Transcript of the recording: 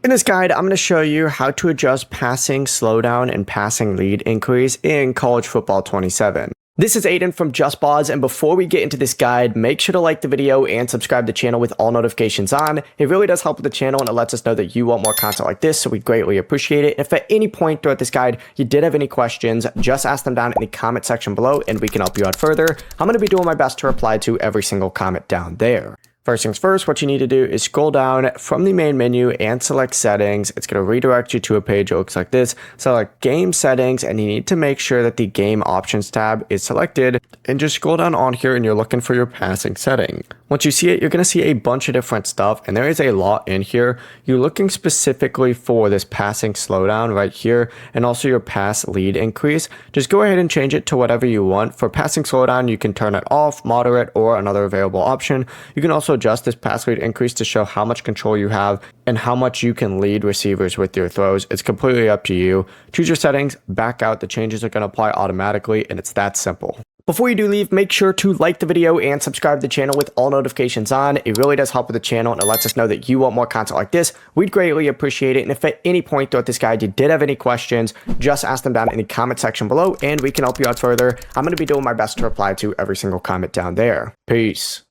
In this guide, I'm going to show you how to adjust passing slowdown and passing lead increase in College Football 27. This is Aiden from JustBoz, and before we get into this guide, make sure to like the video and subscribe to the channel with all notifications on. It really does help with the channel and it lets us know that you want more content like this, so we greatly appreciate it. If at any point throughout this guide you did have any questions, just ask them down in the comment section below and we can help you out further. I'm going to be doing my best to reply to every single comment down there. First things first, what you need to do is scroll down from the main menu and select settings. It's going to redirect you to a page that looks like this. Select game settings and you need to make sure that the game options tab is selected, and just scroll down on here and you're looking for your passing setting. Once you see it, you're going to see a bunch of different stuff, and there is a lot in here. You're looking specifically for this passing slowdown right here and also your pass lead increase. Just go ahead and change it to whatever you want. For passing slowdown, you can turn it off, moderate, or another available option. You can also adjust this pass lead increase to show how much control you have and how much you can lead receivers with your throws. It's completely up to you. Choose your settings, back out. The changes are going to apply automatically, and it's that simple. Before you do leave, make sure to like the video and subscribe to the channel with all notifications on. It really does help with the channel and it lets us know that you want more content like this. We'd greatly appreciate it. And if at any point throughout this guide you did have any questions, just ask them down in the comment section below and we can help you out further. I'm going to be doing my best to reply to every single comment down there. Peace.